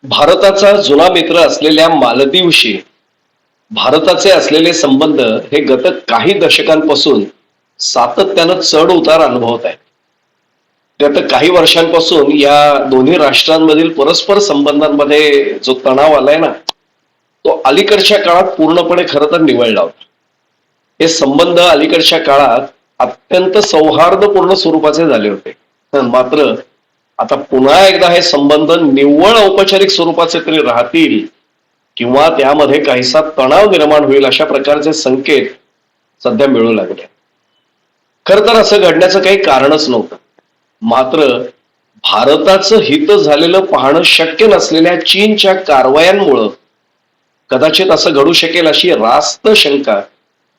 भारताचा जुना मित्र असलेल्या मालदीवशी भारताचे असलेले संबंध हे गत काही दशकांपासून सातत्यानं चढ उतार अनुभवत आहेत. गत काही वर्षांपासून या दोन्ही राष्ट्रांमधील परस्पर संबंधांमध्ये जो तणाव आलाय ना, तो अलीकडच्या काळात पूर्णपणे खरं तर निवळला होता. हे संबंध अलीकडच्या काळात अत्यंत सौहार्दपूर्ण स्वरूपाचे झाले होते. मात्र आता पुन्हा एकदा हे संबंध निव्वळ औपचारिक स्वरूपाचे तरी राहतील किंवा त्यामध्ये काहीसा तणाव निर्माण होईल अशा प्रकारचे संकेत सध्या मिळू लागले. खर तर असं घडण्याचं काही कारणच नव्हतं. मात्र भारताचं हित झालेलं पाहणं शक्य नसलेल्या चीनच्या कारवायांमुळं कदाचित असं घडू शकेल अशी रास्त शंका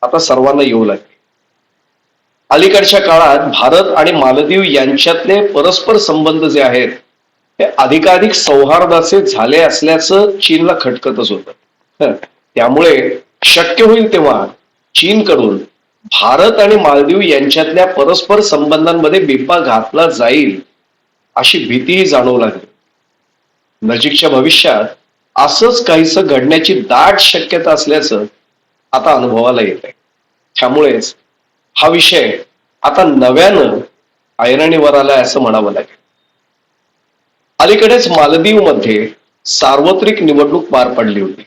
आता सर्वांना येऊ लागली. अलीकडच्या काळात भारत आणि मालदीव यांच्यातले परस्पर संबंध जे आहेत हे अधिकाधिक सौहार्दाचे झाले असल्याचं चीनला खटकतच होतं. त्यामुळे शक्य होईल तेव्हा चीनकडून भारत आणि मालदीव यांच्यातल्या परस्पर संबंधांमध्ये बिब्बा घातला जाईल अशी भीतीही जाणवू लागली. नजीकच्या भविष्यात असंच काहीसं घडण्याची दाट शक्यता असल्याचं आता अनुभवाला येत आहे. त्यामुळेच हा विषय आता नव्यानं ऐरणीवर आलाय असं म्हणावं लागेल. अलीकडेच मालदीवमध्ये सार्वत्रिक निवडणूक पार पडली होती.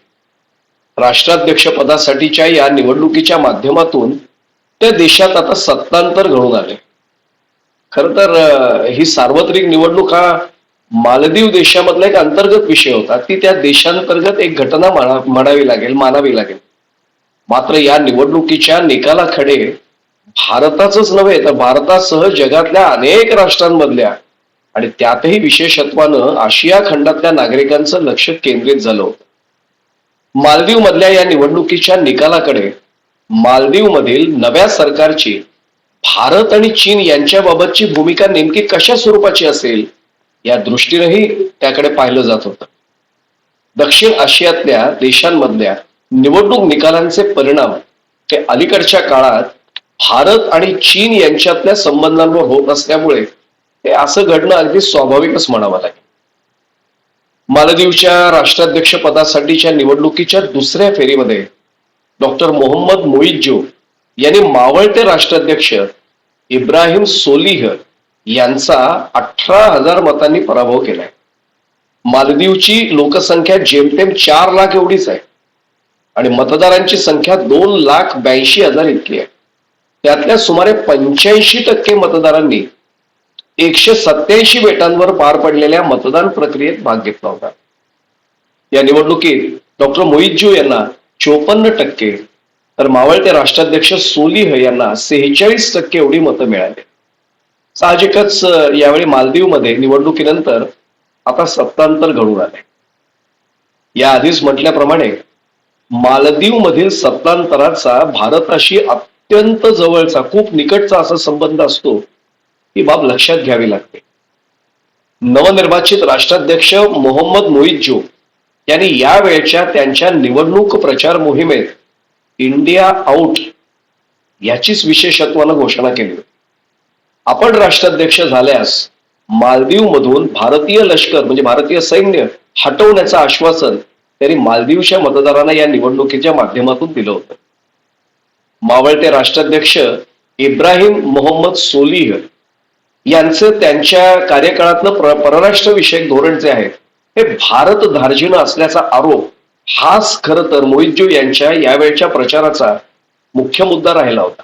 राष्ट्राध्यक्ष पदासाठीच्या या निवडणुकीच्या माध्यमातून त्या देशात आता सत्तांतर घडून आले. खर तर ही सार्वत्रिक निवडणूक हा मालदीव देशामधला एक अंतर्गत विषय होता. ती त्या देशांतर्गत एक घटना म्हणावी लागेल, मानावी लागेल. मात्र या निवडणुकीच्या निकालाकडे भारताचंच नव्हे तर भारतासह जगातल्या अनेक राष्ट्रांमधल्या आणि त्यातही विशेषत्वानं आशिया खंडातल्या नागरिकांचं लक्ष केंद्रित झालं होतं. मालदीव मधल्या या निवडणुकीच्या निकालाकडे मालदीव मधील नव्या सरकारची भारत आणि चीन यांच्याबाबतची भूमिका नेमकी कशा स्वरूपाची असेल या दृष्टीनेही त्याकडे पाहिलं जात होतं. दक्षिण आशियातल्या देशांमधल्या निवडणूक निकालांचे परिणाम हे अलीकडच्या काळात भारत आणि चीन यांच्यातल्या संबंधांवर होत असल्यामुळे हे असं घडणं अगदी स्वाभाविकच म्हणावं लागेल. मालदीवच्या राष्ट्राध्यक्ष पदासाठीच्या निवडणुकीच्या दुसऱ्या फेरीमध्ये डॉक्टर मोहम्मद मोइज्जो यांनी मावळते राष्ट्राध्यक्ष इब्राहिम सोलिह यांचा 18,000 मतांनी पराभव केलाय. मालदीवची लोकसंख्या जेमतेम 4 लाख एवढीच आहे आणि मतदारांची संख्या 2,82,000 इतकी आहे. त्यातल्या सुमारे 85% मतदारांनी 187 बेटांवर पार पडलेल्या मतदान प्रक्रियेत भाग घेतला होता. या निवडणुकीत डॉक्टर मोइज्जो यांना 54% तर मावळते राष्ट्राध्यक्ष सोलिह यांना 46% एवढी मतं मिळाली. साहजिकच यावेळी मालदीवमध्ये निवडणुकीनंतर आता सत्तांतर घडून आले. या आधीच म्हटल्याप्रमाणे मालदीव मधील सत्तांतराचा भारताशी अत्यंत जवळचा खूप निकटचा असा संबंध असतो, ही बाब लक्षात घ्यावी लागते. नवनिर्वाचित राष्ट्राध्यक्ष मोहम्मद मोइज्जो यांनी यावेळच्या त्यांच्या निवडणूक प्रचार मोहिमेत इंडिया आउट याचीच विशेषत्वानं घोषणा केली. आपण राष्ट्राध्यक्ष झाल्यास मालदीव मधून भारतीय लष्कर म्हणजे भारतीय सैन्य हटवण्याचं आश्वासन त्यांनी मालदीवच्या मतदारांना या निवडणुकीच्या माध्यमातून दिलं होतं. मावळते राष्ट्राध्यक्ष इब्राहिम मोहम्मद सोलिह यांचं त्यांच्या कार्यकाळातलं परराष्ट्र विषयक धोरण जे आहे हे भारत धार्जिणं असल्याचा आरोप हाच खरं तर मोइज्जो यांच्या यावेळच्या प्रचाराचा मुख्य मुद्दा राहिला होता.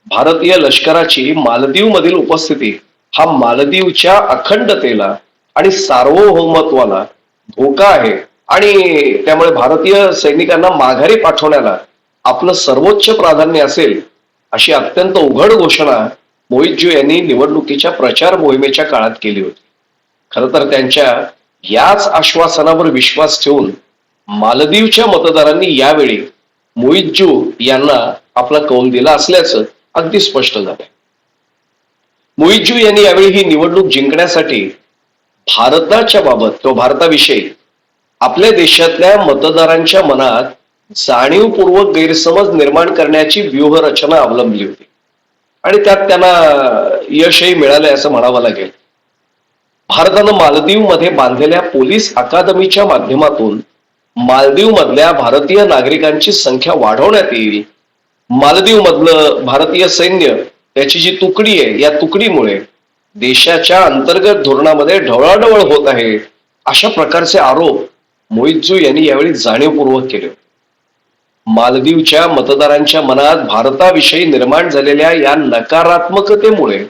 भारतीय लष्कराची मालदीव मधील उपस्थिती हा मालदीवच्या अखंडतेला आणि सार्वभौमत्वाला धोका आहे आणि त्यामुळे भारतीय सैनिकांना माघारी पाठवण्याला आपलं सर्वोच्च प्राधान्य असेल अशी अत्यंत उघड घोषणा मोइज्जो यांनी निवडणुकीच्या प्रचार मोहिमेच्या काळात केली होती. खरं तर त्यांच्या याच आश्वासनावर विश्वास ठेवून मालदीवच्या मतदारांनी यावेळी मोइज्जो यांना आपला कौल दिला असल्याचं अगदी स्पष्ट झालं. मोइज्जो यांनी यावेळी ही निवडणूक जिंकण्यासाठी भारताच्या बाबत किंवा भारताविषयी आपल्या देशातल्या मतदारांच्या मनात जाणीवपूर्वक गैरसमज निर्माण करण्याची व्यूहरचना अवलंबली होती आणि त्यात त्यांना यशही मिळालंय असं म्हणावं लागेल. भारतानं मालदीवमध्ये बांधलेल्या पोलीस अकादमीच्या माध्यमातून मालदीव मधल्या भारतीय नागरिकांची संख्या वाढवण्यात येईल. मालदीव मधलं भारतीय सैन्य, त्याची जी तुकडी आहे, या तुकडीमुळे देशाच्या अंतर्गत धोरणामध्ये ढवळाढवळ होत आहे, अशा प्रकारचे आरोप मोइज्जू यांनी यावेळी जाणीवपूर्वक केले. मालदीवच्या मतदारांच्या मनात भारताविषयी निर्माण झालेल्या या नकारात्मकतेमुळे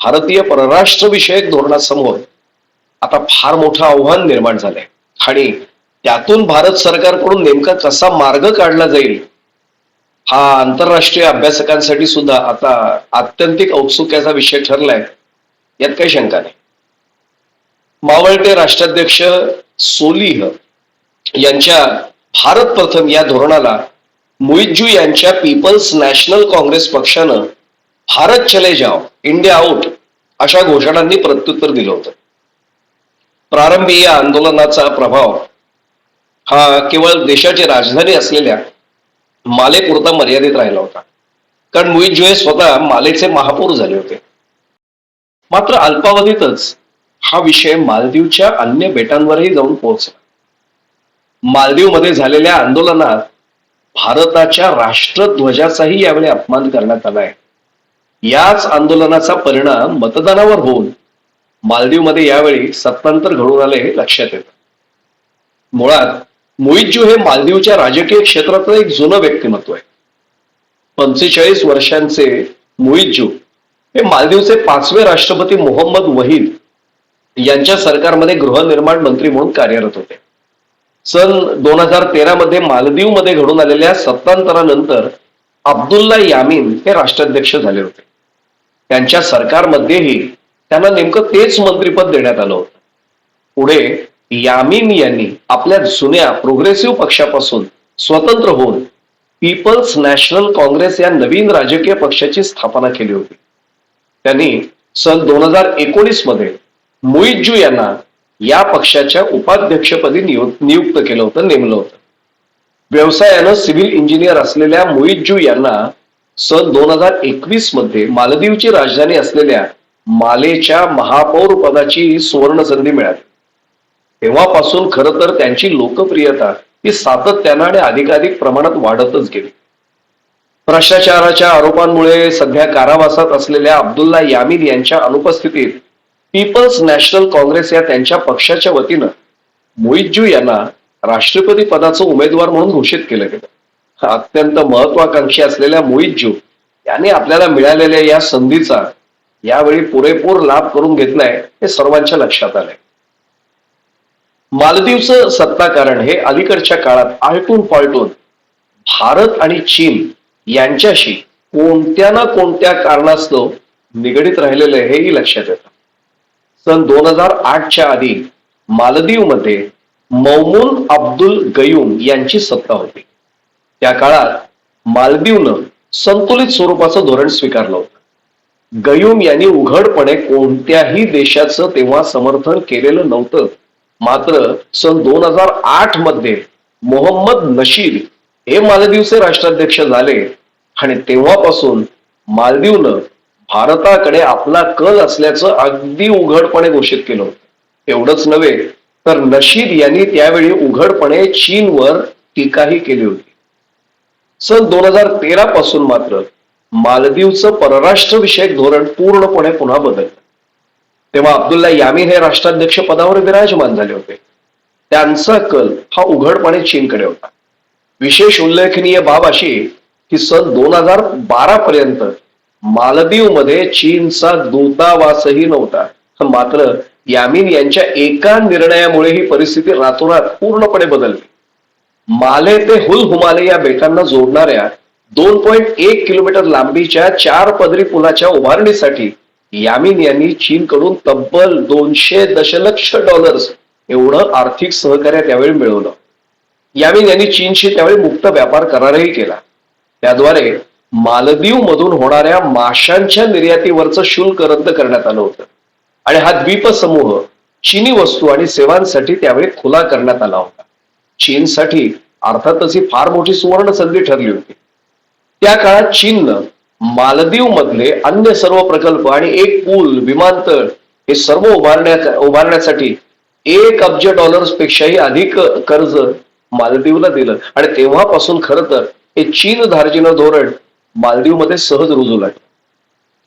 भारतीय परराष्ट्र विषयक धोरणासमोर आता फार मोठं आव्हान निर्माण झालंय आणि त्यातून भारत सरकारकडून नेमका कसा मार्ग काढला जाईल, हा आंतरराष्ट्रीय अभ्यासकांसाठी सुद्धा आता आत्यंतिक औत्सुक्याचा विषय ठरलाय, यात काही शंका नाही. मावळते राष्ट्राध्यक्ष सोलिह यांच्या भारत प्रथम या धोरणाला मुइज्जू यांच्या पीपल्स नॅशनल काँग्रेस पक्षानं भारत चले जाओ, इंडिया आउट अशा घोषणांनी प्रत्युत्तर दिलं होतं. प्रारंभी या आंदोलनाचा प्रभाव हा केवळ देशाची राजधानी असलेल्या मालेपुरता मर्यादित राहिला होता, कारण मुइज्जू हे स्वतः मालेचे महापौर झाले होते. मात्र अल्पावधीतच हा विषय मालदीवच्या अन्य बेटांवरही जाऊन पोहोचला. मालदीवमध्ये झालेल्या आंदोलनात भारताच्या राष्ट्रध्वजाचाही यावेळी अपमान करण्यात आलाय. याच आंदोलनाचा परिणाम मतदानावर होऊन मालदीवमध्ये यावेळी सत्तांतर घडून आले हे लक्षात येतं. मुळात मुइज्जू हे मालदीवच्या राजकीय क्षेत्रातलं एक जुनं व्यक्तिमत्व आहे. 45 वर्षांचे मुइज्जू हे मालदीवचे 5वे राष्ट्रपती मोहम्मद वहीद यांच्या सरकारमध्ये गृहनिर्माण मंत्री म्हणून कार्यरत होते. सन 2013 मध्ये मालदीवमध्ये घडून आलेल्या सत्तांतरानंतर अब्दुल्ला यामीन हे राष्ट्राध्यक्ष झाले होते. त्यांच्या सरकारमध्येही त्यांना नेमकं तेच मंत्रिपद देण्यात आलं होतं. पुढे यामीन यांनी आपल्या जुन्या प्रोग्रेसिव्ह पक्षापासून स्वतंत्र होऊन पीपल्स नॅशनल काँग्रेस या नवीन राजकीय पक्षाची स्थापना केली होती. त्यांनी सन 2019 मध्ये मुइज्जू यांना या पक्षाच्या उपाध्यक्षपदी नियुक्त केलं होतं, नेमलं होतं. व्यवसायानं सिव्हिल इंजिनियर असलेल्या मुइज्जू यांना सन 2021 मध्ये मालदीवची राजधानी असलेल्या मालेच्या महापौर पदाची सुवर्ण संधी मिळाली. तेव्हापासून खरं तर त्यांची लोकप्रियता ही सातत्यानं आणि अधिकाधिक प्रमाणात वाढतच गेली. भ्रष्टाचाराच्या आरोपांमुळे सध्या कारावासात असलेल्या अब्दुल्ला यामीन यांच्या अनुपस्थितीत पीपल्स नॅशनल काँग्रेस या त्यांच्या पक्षाच्या वतीनं मुइज्जू यांना राष्ट्रपती पदाचं उमेदवार म्हणून घोषित केलं गेलं. अत्यंत महत्वाकांक्षी असलेल्या मुइज्जू यांनी आपल्याला मिळालेल्या या संधीचा यावेळी पुरेपूर लाभ करून घेतलाय हे सर्वांच्या लक्षात आलंय. मालदीवचं सत्ताकारण हे अलीकडच्या काळात आलटून पालटून भारत आणि चीन यांच्याशी कोणत्या ना कोणत्या कारणास्तव निगडीत राहिलेलं हेही लक्षात येतं. सन 2008च्या आधी मालदीवमध्ये मौमून अब्दुल गयूम यांची सत्ता होती. त्या काळात मालदीवनं संतुलित स्वरूपाचं धोरण स्वीकारलं होतं. गयूम यांनी उघडपणे कोणत्याही देशाचं तेव्हा समर्थन केलेलं नव्हतं. मात्र सन 2008 मध्ये मोहम्मद नशीद हे मालदीवचे राष्ट्राध्यक्ष झाले आणि तेव्हापासून मालदीवनं भारताकडे आपला कल असल्याचं अगदी उघडपणे घोषित केलं होतं. एवढंच नव्हे तर नशीद यांनी त्यावेळी उघडपणे चीनवर टीकाही केली होती. सन 2013 पासून मात्र मालदीवचं परराष्ट्र विषयक धोरण पूर्णपणे पुन्हा बदललं. तेव्हा अब्दुल्ला यामीन हे राष्ट्राध्यक्ष पदावर विराजमान झाले होते. त्यांचा कल हा उघडपणे चीनकडे होता. विशेष उल्लेखनीय बाब अशी की सन 2012 पर्यंत मालदीवमध्ये चीनचा दूतावासही नव्हता. मात्र यामीन यांच्या एका निर्णयामुळे ही परिस्थिती रातोरात पूर्णपणे बदलली. माले ते हुल हुमाले या बेटांना जोडणाऱ्या 2.1 किलोमीटर लांबीच्या 4 पदरी पुलाच्या उभारणीसाठी यामीन यांनी चीनकडून तब्बल $200 दशलक्ष एवढं आर्थिक सहकार्य त्यावेळी मिळवलं. यामीन यांनी चीनशी त्यावेळी मुक्त व्यापार करारही केला. त्याद्वारे मालदीव मधून होणाऱ्या माशांच्या निर्यातीवरचं शुल्क रद्द करण्यात आलं होतं आणि हा द्वीपसमूह चीनी वस्तू आणि सेवांसाठी त्यावेळी खुला करण्यात आला होता. चीनसाठी अर्थातच ही फार मोठी सुवर्ण संधी ठरली होती. त्या काळात चीननं मालदीव मधले अन्य सर्व प्रकल्प आणि एक पूल, विमानतळ हे सर्व उभारण्यासाठी $1 अब्ज पेक्षाही अधिक कर्ज मालदीवला दिलं आणि तेव्हापासून खरं तर हे चीन धार्जिणं धोरण मालदीवमध्ये सहज रुजू लागलं.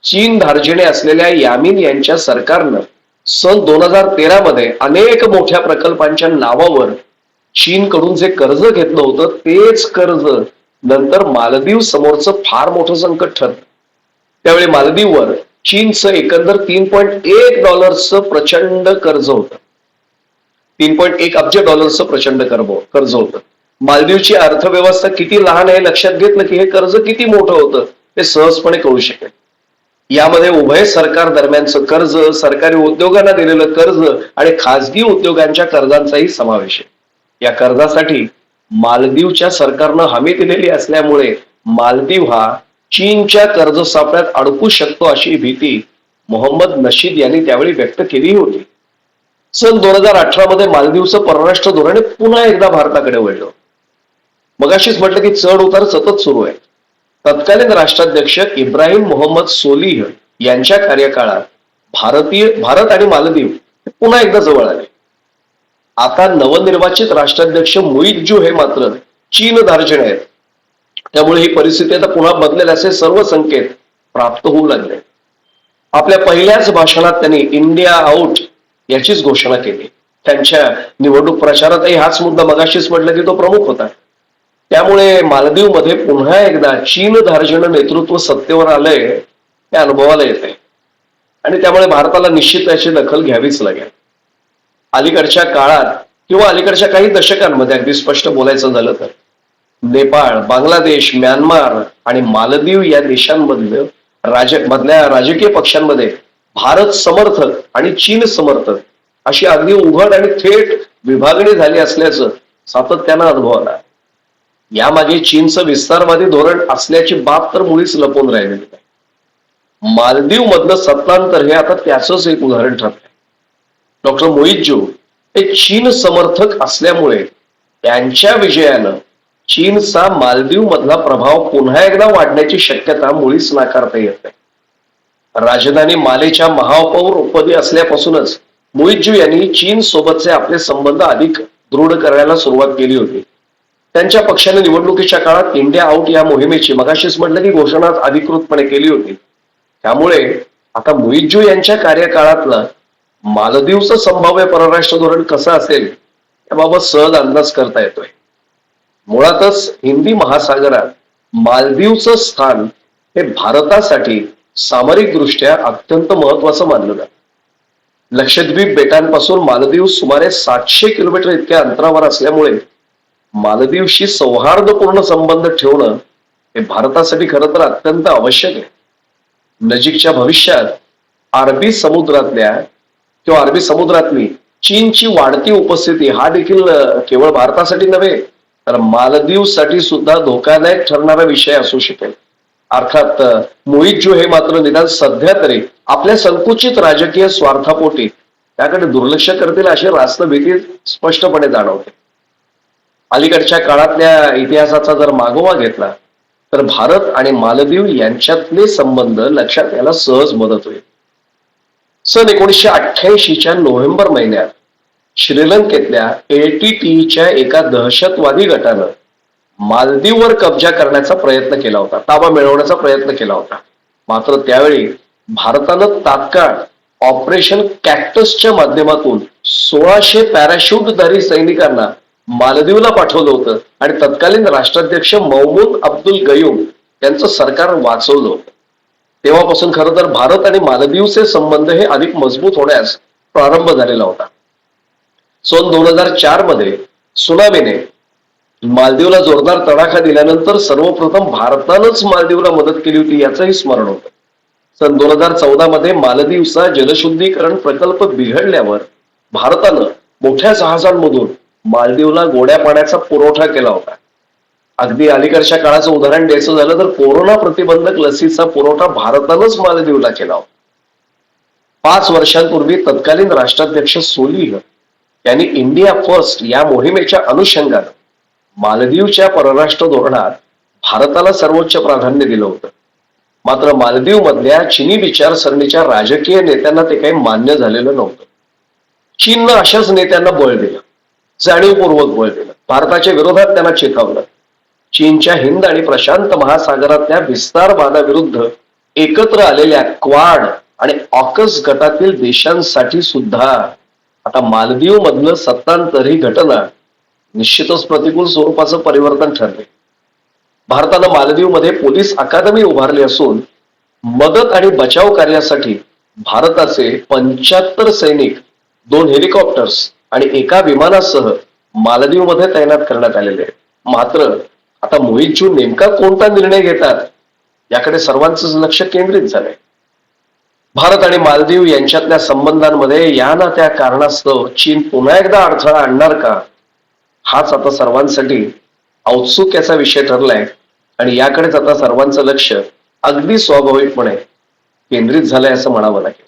चीन धार्जिणे असलेल्या यामीन यांच्या सरकारनं सन 2013 मध्ये अनेक मोठ्या प्रकल्पांच्या नावावर चीनकडून जे कर्ज घेतलं होतं तेच कर्ज नंतर मालदीव समोरचं फार मोठं संकट ठरलं. त्यावेळी मालदीववर चीनचं एकंदर $3.1 प्रचंड कर्ज होतं. $3.1 अब्ज प्रचंड कर्ज होतं. मालदीवची अर्थव्यवस्था किती लहान आहे लक्षात घेतलं की हे कर्ज किती मोठं होतं ते सहजपणे कळू शकेल. यामध्ये उभय सरकार दरम्यानचं कर्ज, सरकारी उद्योगांना दिलेलं कर्ज आणि खासगी उद्योगांच्या कर्जांचाही समावेश आहे. या कर्जासाठी मालदीवच्या सरकारनं हमी दिलेली असल्यामुळे मालदीव हा चीनच्या कर्ज सापळ्यात अडकू शकतो अशी भीती मोहम्मद नशीद यांनी त्यावेळी व्यक्त केली होती. सन 2018 मध्ये मालदीवचं परराष्ट्र धोरण पुन्हा एकदा भारताकडे वळलं. मगाशीच म्हटलं की चढ उतार सतत सुरू आहे. तत्कालीन राष्ट्राध्यक्ष इब्राहिम मोहम्मद सोलिह यांच्या कार्यकाळात भारत आणि मालदीव पुन्हा एकदा जवळ आले. आता नवनिर्वाचित राष्ट्राध्यक्ष मुइज्जू हे मात्र चीन धार्जिणे आहेत. त्यामुळे ही परिस्थिती आता पुन्हा बदलेल असे सर्व संकेत प्राप्त होऊ लागले. आपल्या पहिल्याच भाषणात त्यांनी इंडिया आउट याचीच घोषणा केली. त्यांच्या निवडणूक प्रचारातही हाच मुद्दा मगाशीच म्हटलं की तो प्रमुख होता. त्यामुळे मालदीवमध्ये पुन्हा एकदा चीन धार्जिणं नेतृत्व सत्तेवर आलंय हे अनुभवाला येत आहे आणि त्यामुळे भारताला निश्चित याची दखल घ्यावीच लागेल. अलीकडच्या काळात किंवा अलीकडच्या काही दशकांमध्ये अगदी स्पष्ट बोलायचं झालं तर नेपाळ, बांगलादेश, म्यानमार आणि मालदीव या देशांमधल्या राजकीय पक्षांमध्ये भारत समर्थक आणि चीन समर्थक अशी अगदी उघड आणि थेट विभागणी झाली असल्याचं सातत्यानं अनुभव आला. यामागे चीनचं विस्तारवादी धोरण असल्याची बाब तर मुळीच लपून राहिलेली नाही. मालदीव मधलं सत्तांतर हे आता त्याचंच एक उदाहरण ठरलंय. डॉक्टर मुइज्जू हे चीन समर्थक असल्यामुळे त्यांच्या विजयानं चीनचा मालदीव मधला प्रभाव पुन्हा एकदा वाढण्याची शक्यता मुळीच नाकारता येत नाही. राजधानी मालेच्या महापौरपदी असल्यापासूनच मुइज्जू यांनी चीन सोबतचे आपले संबंध अधिक दृढ करायला सुरुवात केली होती. त्यांच्या पक्षाने निवडणुकीच्या काळात इंडिया आउट या मोहिमेची मगाशीच म्हटलं की घोषणा अधिकृतपणे केली होती. त्यामुळे आता मुइज्जू यांच्या कार्यकाळातलं मालदीवचं संभाव्य परराष्ट्र धोरण कसं असेल याबाबत सहज अंदाज करता येतोय. मुळातच हिंदी महासागरात मालदीवचं स्थान हे भारतासाठी सामरिक दृष्ट्या अत्यंत महत्वाचं मानलं जातं. लक्षद्वीप बेटांपासून मालदीव सुमारे 700 किलोमीटर इतक्या अंतरावर असल्यामुळे मालदीवशी सौहार्दपूर्ण संबंध ठेवणं हे भारतासाठी खरं तर अत्यंत आवश्यक आहे. नजीकच्या भविष्यात अरबी समुद्रातली चीनची वाढती उपस्थिती हा देखील केवळ भारतासाठी नव्हे तर मालदीवसाठी सुद्धा धोकादायक ठरणारा विषय असू शकेल. अर्थात मुइज्जू हे मात्र निदान सध्या तरी आपल्या संकुचित राजकीय स्वार्थापोटी त्याकडे दुर्लक्ष करतील अशी रास्त भीती स्पष्टपणे जाणवते. अलीकडच्या काळातल्या इतिहासाचा जर मागोवा घेतला तर भारत आणि मालदीव यांच्यातले संबंध लक्षात यायला सहज मदत होईल. सन 1988च्या नोव्हेंबर महिन्यात श्रीलंकेतल्या LTTEच्या एका दहशतवादी गटानं मालदीववर कब्जा करण्याचा प्रयत्न केला होता, ताबा मिळवण्याचा प्रयत्न केला होता. मात्र त्यावेळी भारतानं तात्काळ ऑपरेशन कॅक्टसच्या माध्यमातून 1600 पॅराशूटधारी सैनिकांना मालदीवला पाठवलं होतं आणि तत्कालीन राष्ट्राध्यक्ष मौमून अब्दुल गयूम यांचं सरकार वाचवलं होतं. तेव्हापासून खरं तर भारत आणि मालदीवचे संबंध हे अधिक मजबूत होण्यास प्रारंभ झालेला होता. सन 2004 मध्ये सुनामीने मालदीवला जोरदार तडाखा दिल्यानंतर सर्वप्रथम भारतानंच मालदीवला मदत केली होती याचंही स्मरण होतं. सन 2014 मध्ये मालदीवचा जलशुद्धीकरण प्रकल्प बिघडल्यावर भारतानं मोठ्या जहाजांमधून मालदीवला गोड्या पाण्याचा पुरवठा केला होता. अगदी अलीकडच्या काळाचं उदाहरण द्यायचं झालं तर कोरोना प्रतिबंधक लसीचा पुरवठा भारतानंच मालदीवला केला होता. 5 वर्षांपूर्वी तत्कालीन राष्ट्राध्यक्ष सोलिह यांनी इंडिया फर्स्ट या मोहिमेच्या अनुषंगानं मालदीवच्या परराष्ट्र धोरणात भारताला सर्वोच्च प्राधान्य दिलं होतं. मात्र मालदीव मधल्या चिनी विचारसरणीच्या राजकीय नेत्यांना ते काही मान्य झालेलं नव्हतं. चीननं अशाच नेत्यांना बळ दिलं, जाणीवपूर्वक बळ दिलं. भारताच्या विरोधात त्यांना चेतावलं. चीनच्या हिंद आणि प्रशांत महासागरातल्या विस्तारवादाविरुद्ध एकत्र आलेल्या क्वाड आणि ऑकस गटातील देशांसाठी सुद्धा आता मालदीव मधलं सत्तांतर ही घटना निश्चितच प्रतिकूल स्वरूपाचं परिवर्तन ठरले. भारतानं मालदीवमध्ये पोलीस अकादमी उभारली असून मदत आणि बचाव कार्यासाठी भारताचे 75 सैनिक, 2 हेलिकॉप्टर्स आणि एका विमानासह मालदीवमध्ये तैनात करण्यात आलेले आहेत. मात्र आता मोहितजू नेमका कोणता निर्णय घेतात याकडे सर्वांचंच लक्ष केंद्रित झालंय. भारत आणि मालदीव यांच्यातल्या संबंधांमध्ये या ना त्या कारणास्तव चीन पुन्हा एकदा अडथळा आणणार का, हाच आता सर्वांसाठी औत्सुक्याचा विषय ठरलाय. आणि याकडेच आता सर्वांचं लक्ष अगदी स्वाभाविकपणे केंद्रित झालंय असं म्हणावं लागेल.